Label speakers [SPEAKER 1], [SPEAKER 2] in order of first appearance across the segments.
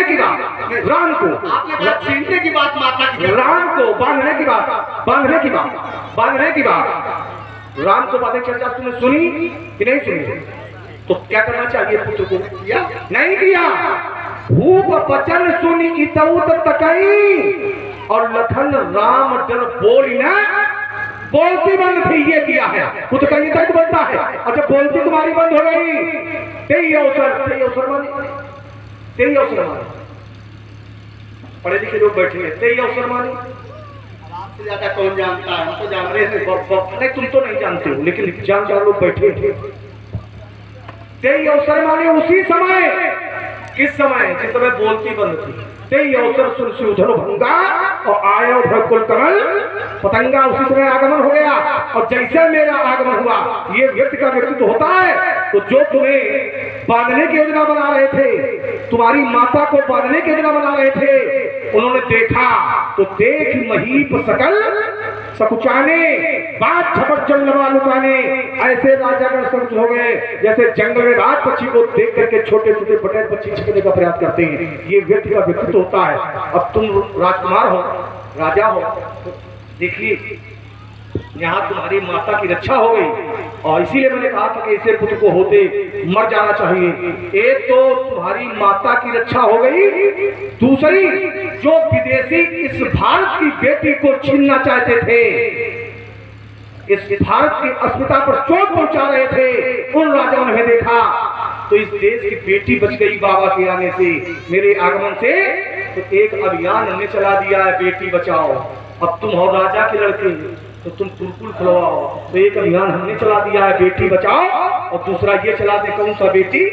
[SPEAKER 1] की बात राम को,
[SPEAKER 2] आपने कहा छीनने की बात माता की,
[SPEAKER 1] राम को बांधने की बात, बांधने की बात, बांधने की बात। राम को बातें चर्चा तुमने सुनी कि नहीं सुनी? तो क्या करना चाहिए पुत्र को?
[SPEAKER 2] किया
[SPEAKER 1] नहीं किया। भूप बचन सुनी इतउत तकई और लखन राम डर बोली ना, बोलती बंद थी, ये किया है। खुद कहीं तक बनता है और जब बोलती तुम्हारी बंद हो गई, तेई अवसर मानी, तेई अवसर मानी। पढ़े लिखे लोग बैठे हैं, तेई अवसर मानी।
[SPEAKER 2] आपसे ज्यादा कौन जानता है? हम तो जान रहे थे।
[SPEAKER 1] नहीं, तुम तो नहीं जानते हो, लेकिन जान लोग बैठे थे। तेई अवसर माने उसी समय, किस समय? जिस समय बोलती बंद थी। तेई अवसर सुन सुधर भंगा और आयो भकुल कमल पतंगा, उसी समय आगमन हो गया। और जैसे मेरा आगमन हुआ, ये व्यक्ति का व्यक्तित्व होता है। तो जो तुम्हें बांधने की योजना बना रहे थे, तुम्हारी माता को बांधने की योजना बना रहे थे, उन्होंने देखा तो देख महीप सकल सकुचाने, बात झपट जंगल लुकाने, ऐसे राजागण संत हो गए जैसे जंगल में राज पक्षी को देख करके छोटे छोटे बटेर पक्षी छिपने का प्रयास करते हैं। ये व्यक्ति का व्यक्तित्व होता है। अब तुम राजकुमार हो, राजा हो, देखिए यहाँ तुम्हारी माता की रक्षा हो गई और इसीलिए मैंने कहा था कि ऐसे पुत्र को होते मर जाना चाहिए। एक तो तुम्हारी माता की रक्षा हो गई, दूसरी जो विदेशी इस भारत की बेटी को छीनना चाहते थे, इस भारत की अस्मिता पर चोट पहुंचा रहे थे, उन राजाओं ने देखा तो इस देश की बेटी बच गई बाबा के आने से, मेरे आगमन से। तो एक अभियान हमने चला दिया है, बेटी बचाओ। अब तुम हो राजा के लड़के तो तुम तुरकुल खुलवाओ। तो एक अभियान हमने चला दिया है, बेटी बचाओ, और दूसरा ये चला दे, कौन सा? बेटी।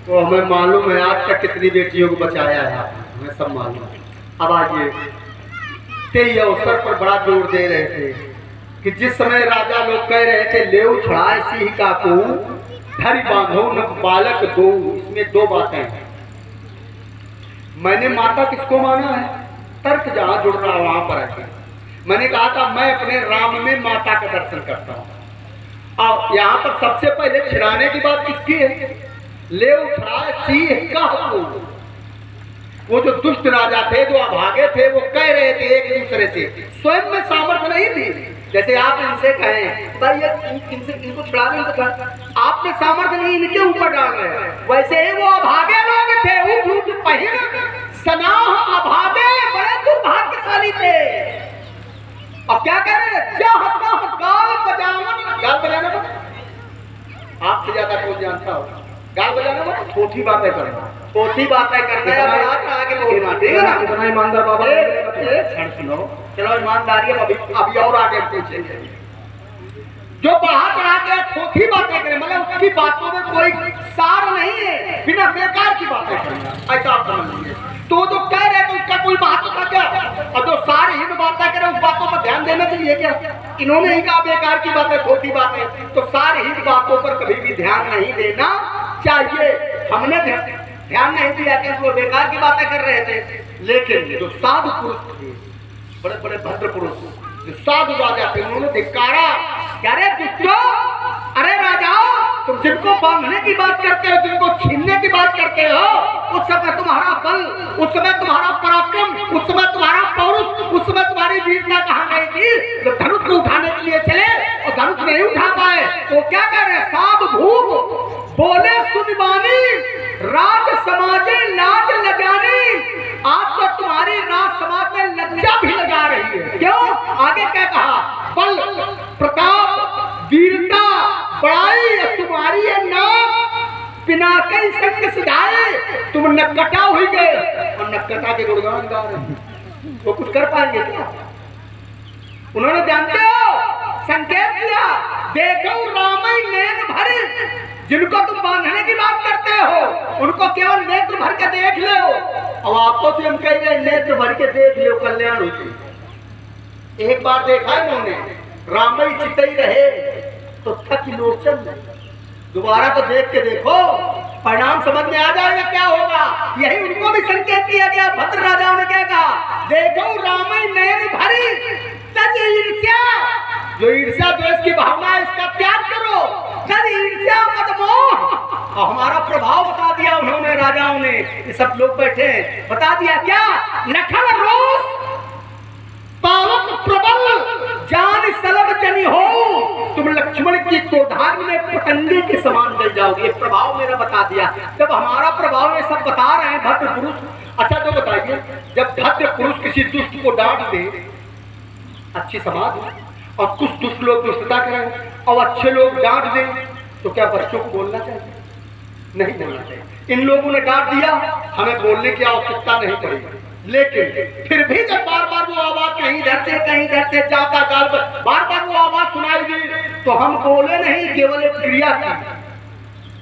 [SPEAKER 2] तो हमें मालूम है आज तक कितनी बेटियों को बचाया है, हमें सब मालूम है। अब आइए, तेई अवसर पर बड़ा जोर दे रहे थे कि जिस समय राजा लोग कह रहे थे लेव छुड़ाए सिंह का को धरि बांधो न बालक दो, इसमें दो बातें हैं। मैंने माता किसको माना है? तर्क जहां जुड़ रहा वहां पर है। मैंने कहा था मैं अपने राम में माता का दर्शन करता हूं। और यहाँ पर सबसे पहले छिड़ाने की बात किसकी है? लेव छुड़ाए सिंह का को। वो जो दुष्ट राजा थे, जो अभागे थे, वो कह रहे थे एक दूसरे से, स्वयं में सामर्थ्य नहीं थी। जैसे आप इनसे कहें भाई इनको छुड़ा लें, आपने सामर्थ्य नहीं, इनके ऊपर डाल रहे हैं। वैसे ही वो अभागे लोग थे, वो पहिन सनाह अभागे बड़े दुर्भाग्यशाली थे। अब क्या कह रहे हैं? गाल बजाना आपसे ज्यादा कौन जानता हो? गाल बजाना
[SPEAKER 1] छोटी बातें करना,
[SPEAKER 2] छोटी बातें करना है, आगे बोलना, ठीक है ना?
[SPEAKER 1] इतना ईमानदार बाबा।
[SPEAKER 2] क्षण सुनो, चलो ईमानदारी अभी और आगे पूछेंगे। जो बढ़ा चढ़ा के छोटी बातें करे, मतलब उसकी बातों में कोई सार नहीं है, बिना बेकार की बातें करना, ऐसा आप समझ लीजिए। तो जो कह रहे तो उसका कोई महत्व क्या? और जो सारहीन बातें करे उस बातों पर ध्यान देना चाहिए क्या? इन्होंने ही कहा बेकार की बातें, खोटी बातें। तो सारहीन बातों पर कभी भी ध्यान नहीं देना चाहिए। हमने ध्यान नहीं दिया कि वो बेकार की बातें कर रहे थे। लेकिन जो साधु पुरुष थे, बड़े बड़े भद्र पुरुष, जो साधु राजा थे, उन्होंने धिक्कारा। क्या रे दुष्टों, अरे राजाओ, तुम जिनको बांधने की बात करते हो, जिनको छीनने की बात करते हो, उस समय तुम्हारा बल, उस समय तुम्हारा पराक्रम, उस समय तुम्हारा पौरुष, उस समय तुम्हारी वीरता कहाँ गई थी? जब धनुष को उठाने के लिए चले और धनुष नहीं उठा पाए तो क्या कर रहे? साधु भूप बोले सुनिबानी, राज समाजे लाज लगानी। आज तो तुम्हारी राज समाज में लज्जा भी लगा रही है। क्यों? आगे क्या कहा? बल, प्रताप, वीरता, बड़ाई तुम्हारी है नाम, बिना कई संग सिधाए तुम नक्कटा हुई गए और नक्कटा के गुणगान गा रहे हैं। वो कुछ कर पाएंगे क्या? उन्होंने जानते हो संकेत दिया, देखो रामई नैन भरे। जिनको तुम बांधने की बात करते हो उनको केवल नेत्र भर के देख लो। अब आपको से हम कह रहे नेत्र भर के देख लो, कल्याण होती। एक बार देखा है उन्होंने, रामई चितई रहे तो थक लोचन, दोबारा तो देख के देखो, परिणाम समझ में आ जाएगा क्या होगा। यही उनको भी संकेत किया गया। भद्र राजाओं ने क्या कहा? देखो रामई नयन भरी तज ईर्ष्या, जो ईर्ष्या द्वेष की भावना है इसका त्याग करो। कर ईर्ष्या मत मोह। और हमारा प्रभाव बता दिया उन्होंने, राजाओं ने, ये सब लोग बैठे हैं, बता दिया क्या? लखन रोष पावक प्रबल जान सलब जनी हो, तुम लक्ष्मण की क्रोधाग्नि में पतंगे के समान जल जाओगे। ये प्रभाव मेरा बता दिया। जब हमारा प्रभाव ये सब बता रहे हैं भद्र पुरुष, अच्छा तो बताइए, जब भद्र पुरुष किसी दुष्ट को डांट दे, अच्छी समाज, और कुछ दुष्ट लोग दुष्टता करें और अच्छे लोग डांट दें, तो क्या बच्चों को बोलना चाहिए? नहीं बोलना चाहिए। इन लोगों ने डांट दिया, हमें बोलने की आवश्यकता नहीं पड़ी, लेकिन फिर भी जब बार बार वो आवाज कहीं इधर से जाता गाल पर बार बार वो आवाज सुनाई दी, तो हम बोले नहीं, केवल एक क्रिया की।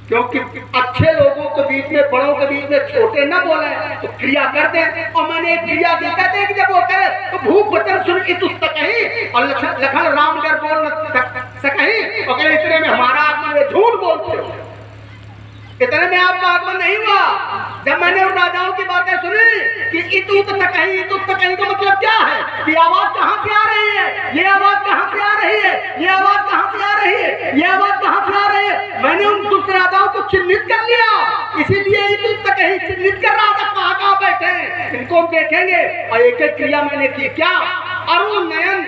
[SPEAKER 2] क्योंकि अच्छे लोगों के बीच में, बड़ों के बीच में छोटे न बोले तो क्रिया कर दे। और मैंने एक क्रिया दी, कहते हैं कि जब वो करे तो भूख वचन सुन कहीं और लखन राम डर बोल न सकहीं, और कहे इतने में हमारा आगमन, झूठ बोलते हो, इतने में आपका आगमन नहीं हुआ। जब मैंने उन राजाओं की बातें सुनी कि इतुत कहीं का मतलब क्या है, कि आवाज कहां से आ रही है, ये आवाज कहां से आ रही है, ये आवाज कहां से आ रही है, ये आवाज कहां से आ रही है, मैंने उन दुष्ट राजाओं को चिन्हित कर लिया। इसीलिए इतुत कहीं चिन्हित कर रहा था, कहां बैठे हैं, इनको हम देखेंगे। और एक एक क्रिया मैंने की। क्या? अरुण नयन,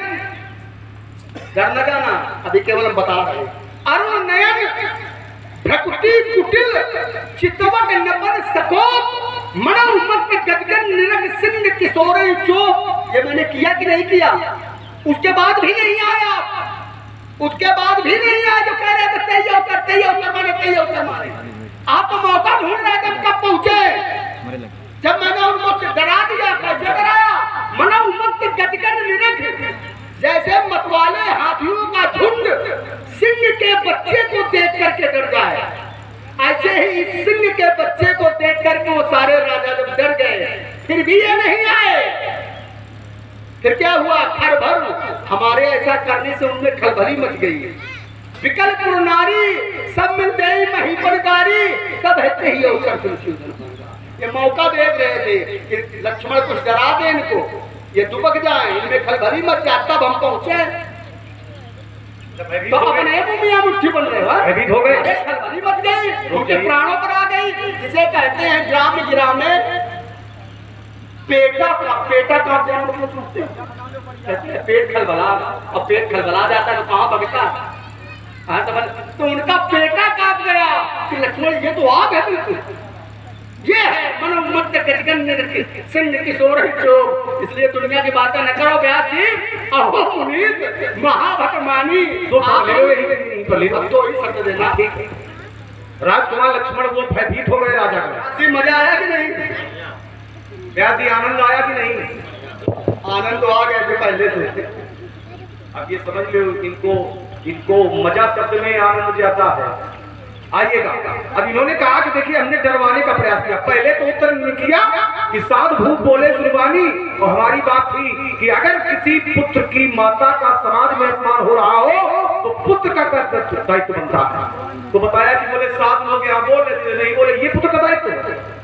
[SPEAKER 2] डर लगा ना, अभी केवल हम बता रहे हैं। अरुण नयन भ्रकुटी कुटिल चितवट नपन सकोप मनो मत गदगन निरग सिंह किशोर चोप। ये मैंने किया कि नहीं किया? उसके बाद भी नहीं आया, उसके बाद भी नहीं आया। जो कह रहे थे तैयार मारे, आप तो मौका ढूंढ रहे थे, कब पहुंचे? जब मैंने उनको डरा दिया, डराया, मनो मत गदगन निरग, जैसे मतवाले हाथियों का झुंड सिंह के बच्चे को देख करके डर जाए, ऐसे ही इस सिंह के बच्चे को देख करके वो सारे राजा जब डर गए, फिर भी ये नहीं आए। फिर क्या हुआ? खरभर, हमारे ऐसा करने से उनमें खलबली मच गई। विकल्प नारी सब मिल गई महिपनकारी, तब हेते ही अवसर संशोधन। ये मौका देख रहे थे कि लक्ष्मण कुछ डरा दे इनको, ये दुबक जाए, इनमें खलबली मच जाए, तब हम पहुंचे। तो अपने मुमिया मुट्ठी बन रहे हो गए, खलबली मच गई, उनके प्राणों पर आ गई। जिसे कहते हैं ग्राम गिराम में पेटा का मतलब सुनते हैं, पेट खलबला, और पेट खलबला जाता है तो कहाँ भगता? तो उनका पेटा कांप गया कि लक्ष्मण ये तो आप है, बिल्कुल ये है मनोमत गजगन सिंह किशोर चोप। इसलिए दुनिया की बातें न करो व्यास जी, अहो मुनीस महाभटमानी, दो ही शब्द देना।
[SPEAKER 1] राजकुमार लक्ष्मण वो भयभीत हो गए राजा को।
[SPEAKER 2] मजा आया कि नहीं?
[SPEAKER 1] व्यास जी आनंद आया कि नहीं?
[SPEAKER 2] आनंद तो आ गया थे पहले से।
[SPEAKER 1] अब ये समझ लो, इनको मजा शब्द में आनंद जाता है। आइएगा, अब इन्होंने कहा कि देखिए हमने डरवाने का प्रयास किया। पहले तो उत्तर नहीं किया कि साध भूप बोले सुरबानी, और हमारी बात थी कि अगर किसी पुत्र की माता का समाज में अपमान हो रहा हो तो पुत्र का दायित्व बनता है। तो बताया कि बोले साध लोग यहाँ बोल रहे थे, नहीं बोले ये पुत्र का दायित्व है।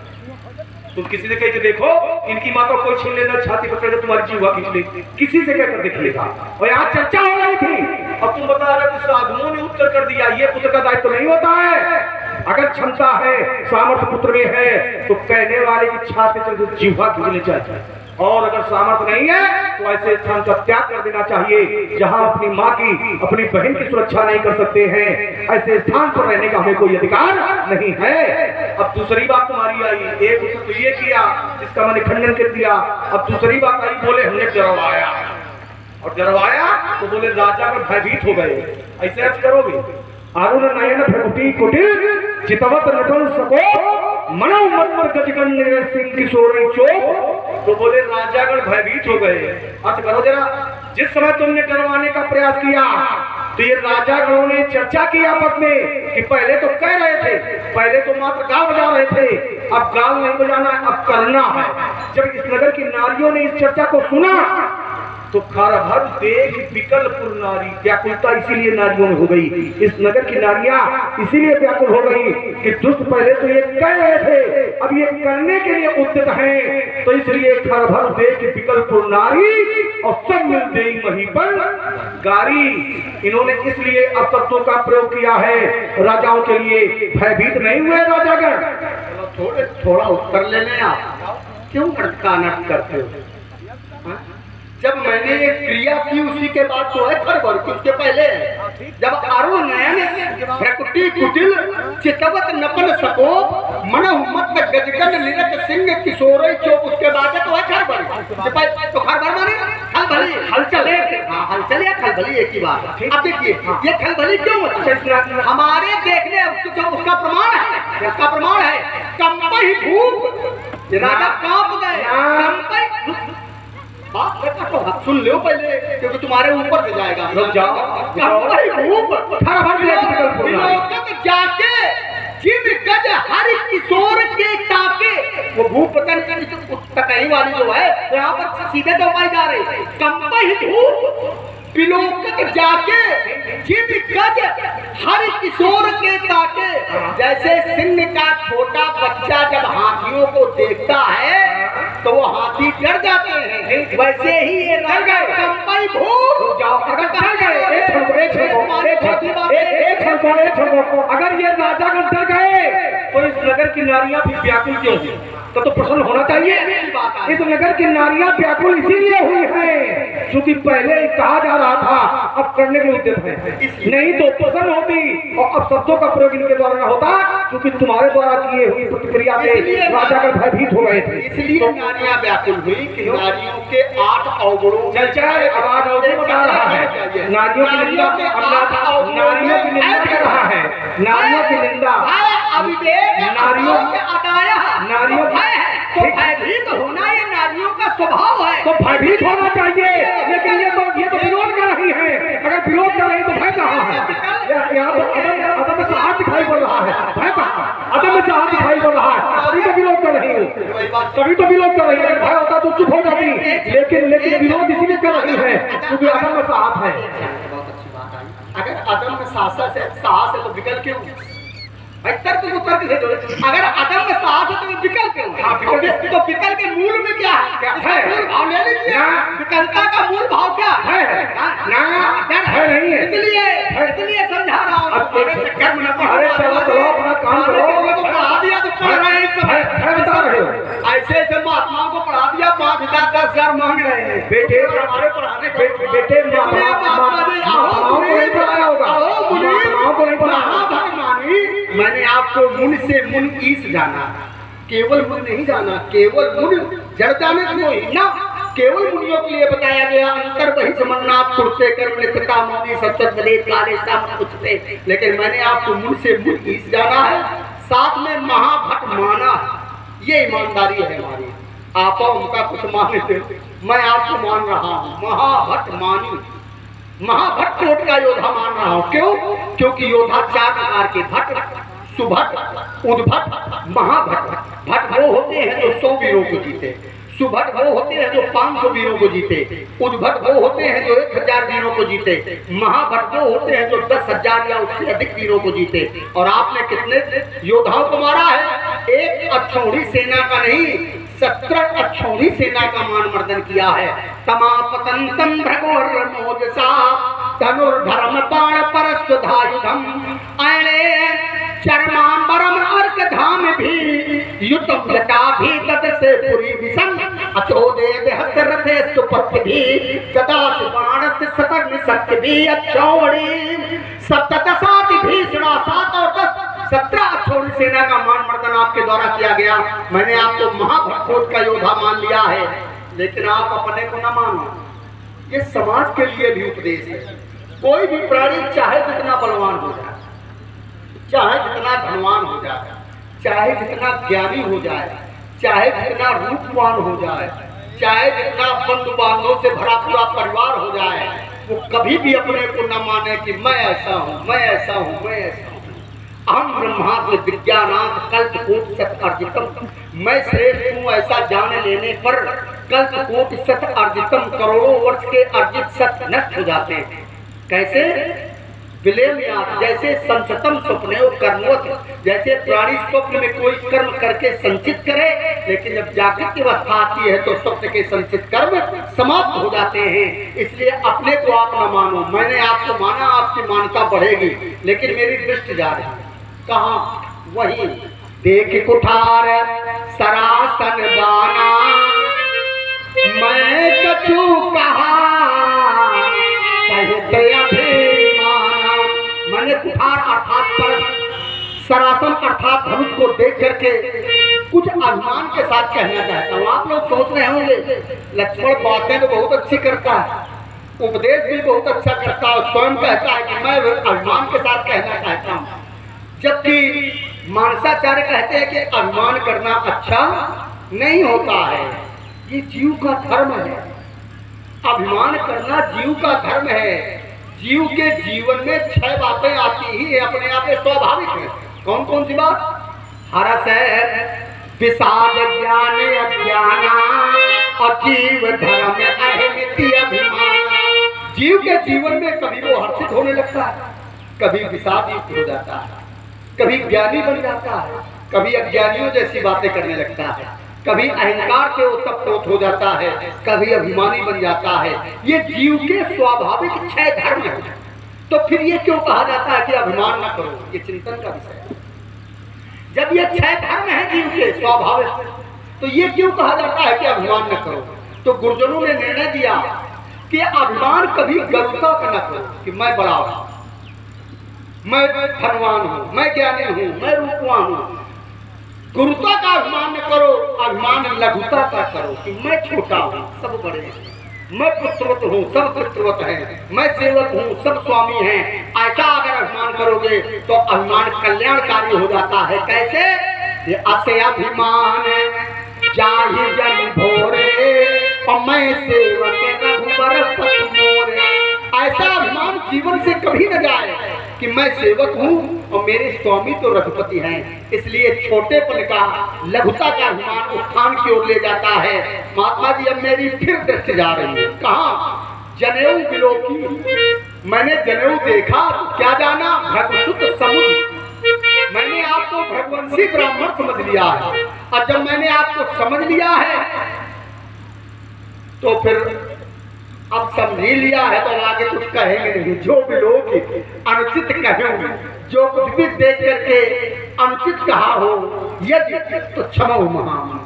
[SPEAKER 1] तुम किसी से कह के देखो, इनकी माता कोई छीन लेना, छाती पकड़ के तुम्हारी जीवा खींच ले, किसी से कहकर देख लेगा। और यहाँ चर्चा हो रही थी, अब तुम बता रहे हो साधुओं ने उत्तर कर दिया ये पुत्र का दायित्व नहीं होता है। अगर क्षमता है, सामर्थ्य पुत्र में है, तो कहने वाले की छाती चल जीवा खींचनी चाहिए, और अगर सामर्थ्य नहीं है तो ऐसे स्थान का त्याग कर देना चाहिए जहां अपनी माँ की, अपनी बहन की सुरक्षा नहीं कर सकते हैं। ऐसे स्थान पर रहने का हमें कोई अधिकार नहीं है। अब दूसरी बात तुम्हारी आई, एक तो ये किया जिसका मैंने खंडन कर दिया। अब दूसरी बात आई, बोले हमने डरवाया, और डरवाया तो बोले राजा में भयभीत हो गए। ऐसे अर्थ करोगे, अरुण नयन भ्रकुटी कुटिल चितवत नटन सको मनो मत गजगन सिंह किशोर चोप। तो बोले राजागण भयभीत हो गए। अर्थ करो जरा, जिस समय तुमने डरवाने का प्रयास किया तो ये राजागणों ने चर्चा की आपस में कि पहले तो कह रहे थे, पहले तो मात्र गाल बजा रहे थे, अब गाल नहीं बजाना, अब करना है। जब इस नगर की नारियों ने इस चर्चा को सुना तो खरभर देख विकलपुर नारी, व्याकुलता इसीलिए नारियों में हो गई, इस नगर की नारियां इसीलिए व्याकुल हो गई कि दुष्ट पहले तो ये कह रहे थे, अब ये करने के लिए उद्यत हैं, तो इसलिए खरभर देख विकलपुर नारी और सब मिल गई वहीं पर गारी। इन्होंने इसलिए अपशब्दों का प्रयोग किया है राजाओं के लिए, भयभीत नहीं हुए राजागण।
[SPEAKER 2] थोड़ा उत्तर ले लें आप, क्यों कानट करते हो? हाँ? जब मैंने ये क्रिया की उसी के बाद तो है खरबर, उसके पहले जब आरो नयन प्रकृति कुटिल चितवत नपन सको मन मत गजगन निरत सिंह किशोर चौक, उसके बाद तो है खरबर। तो खरबर माने खलबली, हलचल। हाँ हलचल या खलबली एक ही बात। अब देखिए ये खलबली क्यों होती? हमारे देखने उसका प्रमाण है, उसका प्रमाण है कंपई भूप, राजा कांप गए, कंपई बात तो सुन लो पहले, क्योंकि तुम्हारे ऊपर से जाएगा।
[SPEAKER 1] रुक जाओ,
[SPEAKER 2] जाके जिन गज हरि किशोर के टाके, वो भूप पता नहीं वाली जो है यहाँ पर सीधे दबाई जा रही, कंपई धूप पिलोकत जाके जिन गज हरि किशोर के ताके। जैसे सिंह का छोटा बच्चा जब हाथियों को देखता है तो वो हाथी डर जाते हैं, वैसे ही ये डर गए कंपई भूप।
[SPEAKER 1] अगर ये राजागण डर गए तो इस नगर की नारियां भी व्याकुल क्यों हुई? तो प्रसन्न होना चाहिए। इस नगर की नारियां व्याकुल इसीलिए हुई है क्योंकि पहले कहा जा रहा था, अब करने के उद्यत है, नहीं तो प्रसन्न होती और अब शब्दों का प्रयोग इनके द्वारा न होता, क्योंकि तुम्हारे द्वारा किए हुई प्रतिक्रिया से राजागण भयभीत हो गए थे।
[SPEAKER 2] इसलिए नारियां व्याकुल हुई कि नारियों के 8 अवगुणों
[SPEAKER 1] चल आवाज बता रहा है, नारियों की निंदा, नारियों की निंदा कर रहा है, नारियों की निंदा, नारियों नारियों
[SPEAKER 2] तो भयभीत होना ये नारियों का स्वभाव है,
[SPEAKER 1] तो भयभीत होना चाहिए। लेकिन ये तो विरोध कर रही है, अगर विरोध कर रही तो भय कहाँ है? यहाँ तो अदम में साहस दिखाई पड़ रहा है, भय कहाँ? अदम में साहस दिखाई पड़ रहा है, तभी तो विरोध कर रही हूँ, तभी तो विरोध कर रही है। भय होता तो चुप हो जाती, लेकिन विरोध इसीलिए कर रही है क्योंकि अदम में साहस है।
[SPEAKER 2] बहुत अच्छी बात आई। अगर अदम में साहस है तो विकल्प क्यों? तर्क को तर्क से जोड़े। अगर अदम में साहस है तो विकल्प क्यों? तो विकल्प के मूल में क्या है? मूल भाव ले लीजिए, विकल्पता का मूल भाव क्या है? डर है नहीं है, इसलिए समझा रहा हूँ। चक्कर में
[SPEAKER 1] अरे चलो अपना काम करो,
[SPEAKER 2] पढ़ा दिया तो पढ़ रहे हैं,
[SPEAKER 1] बता रहे हो
[SPEAKER 2] ऐसे महात्माओं को पढ़ा दिया, 5,000 10,000 मांग रहे हैं
[SPEAKER 1] बेटे,
[SPEAKER 2] हमारे पढ़ाने
[SPEAKER 1] बेटे
[SPEAKER 2] मैंने आपको मुन से मुन ईस जाना, केवल मुन नहीं जाना, केवल मुन जड़ जाने से नहीं ना, केवल मुनियों के लिए बताया गया। अंतर वही समन्नाथ कुर्ते कर्म नित्यता मोदी सचत बले काले साम कुछते, लेकिन मैंने आपको मुन से मुन ईस जाना है, साथ में महाभट माना। ये ईमानदारी है हमारी। आप उनका कुछ मानते, मैं आपको मान रहा हूँ, महाभट मानी, महाभट कोट का योद्धा मान रहा हूँ। क्यों? क्योंकि योद्धा 4 प्रकार के, भट, सुभट, उद्भट, महाभट। भट वो होते हैं जो 100 वीरों को जीते, सुभट वो होते हैं जो 500 वीरों को जीते, उद्भट वो होते हैं जो 1000 वीरों को जीते, महाभट वो होते हैं जो 10,000 या उससे अधिक वीरों को जीते। और आपने कितने योद्धाओं को मारा है? एक अक्षौणी सेना का नहीं, 17 अक्षौणी सेना का मान मर्दन किया है। तमापतंतम भ्रगोर मोजसा धनुर्धर्म बाण परस्वधायुधम अणे चरमांबरम अर्क धाम भी युतम जटा भी तद से पुरी विषम अचोदे हस्त रथे सुपत्ति भी कदाच बाण से सतर्न सत्य भी अक्षौणी सप्तदशाति भीषणा 7 और 10 17 अक्षौणी सेना का मान मर्दन आपके द्वारा किया गया। मैंने आपको महाभट का योद्धा मान लिया है, लेकिन आप अपने को न मानो। ये समाज के लिए भी उपदेश है। कोई भी प्राणी चाहे जितना बलवान हो जाए, चाहे जितना धनवान हो जाए, चाहे जितना ज्ञानी हो जाए, चाहे जितना रूपवान हो जाए, चाहे जितना बंधु बांधवों से भरा पूरा परिवार हो जाए, वो कभी भी अपने को न माने कि मैं ऐसा हूँ, मैं ऐसा हूँ, मैं ऐसा हूँ। अहम ब्रह्मास्त्र विज्ञानांत कल्पकोट सत्कर्जितम मैं श्रेष्ठ हूँ ऐसा जान लेने पर कल्प कोटि सत अर्जितम, करोड़ों वर्ष के अर्जित सत नष्ट हो जाते हैं। कैसे? विलेम्यात्, जैसे संचतम स्वप्ने कर्मवत, जैसे प्राणी स्वप्न में कोई कर्म करके संचित करे, लेकिन जब जागृत अवस्था आती है तो स्वप्न के संचित कर्म समाप्त हो जाते हैं। इसलिए अपने को आप न मानो, मैंने आपको माना, आपकी मान्यता बढ़ेगी, लेकिन मेरी दृष्टि जा रही है कहाँ? वही देख कुठार सरासन बाना, मैं कछु कहा सहित अभिमाना। मैंने कुठार अर्थात पर सरासन अर्थात धनुष को देख करके कुछ अभिमान के साथ कहना चाहता हूँ। आप लोग सोच रहे होंगे लक्ष्मण बातें तो बहुत अच्छी करता है, उपदेश भी बहुत अच्छा करता है, स्वयं कहता है कि मैं अभिमान के साथ कहना चाहता हूँ, जबकि मानसाचार्य कहते हैं कि अभिमान करना अच्छा नहीं होता है, ये जीव का धर्म है। अभिमान करना जीव का धर्म है। जीव के जीवन में 6 बातें आती ही है, अपने आप में स्वाभाविक है। कौन कौन सी बात? हर्ष है, विषाद, ज्ञान, अज्ञान, अजीव धर्म, अहमिति, अभिमान। जीव के जीवन में कभी वो हर्षित होने लगता है, कभी विषाद युक्त हो जाता है, कभी ज्ञानी बन जाता है, कभी अज्ञानियों जैसी बातें करने लगता है, कभी अहंकार से उत्तप्त हो जाता है, कभी अभिमानी बन जाता है। ये जीव के स्वाभाविक 6 धर्म है। तो फिर ये क्यों कहा जाता है कि अभिमान न करो? ये चिंतन का विषय है। जब ये 6 धर्म है जीव के स्वाभाविक, तो ये क्यों कहा जाता है कि अभिमान न करो? तो गुरुजनों ने निर्णय दिया कि अभिमान कभी गरुता का न करो कि मैं बड़ा हूं, मैं धनवान हूं, मैं ज्ञानी हूं, मैं रूपवान हूं। गुरुता का अभिमान न करो, अभिमान लघुता का करो कि मैं छोटा हूं, सब बड़े हैं, मैं पुत्रवत हूं, सब पितृवत हैं, मैं सेवक हूं, सब स्वामी हैं। ऐसा अगर अभिमान करोगे तो अभिमान कल्याणकारी हो जाता है। कैसे? ये असे अभिमान जाहि जन भोरे, और मैं सेवक रघुबर पति मोरे। ऐसा अभिमान जीवन से कभी न जाए कि मैं सेवक हूं और मेरे स्वामी तो रघुपति हैं। इसलिए छोटेपन का, लघुता का अभिमान उत्थान की ओर ले जाता है। महात्मा जी, अब मेरी फिर दृष्टि जा रही है कहाँ? जनेऊ विलोकी। मैंने जनेऊ देखा तो क्या जाना? भगवसुत समुद्र। मैंने आपको भगवंशी ब्राह्मण समझ लिया है, और जब मैंने आपको समझ लिया है तो फिर अब समझ ही लिया है तो आगे कुछ कहेंगे नहीं। जो भी लोग अनुचित कहेंगे, जो कुछ भी देख करके अनुचित कहा हो, यदि तो क्षमा महामन।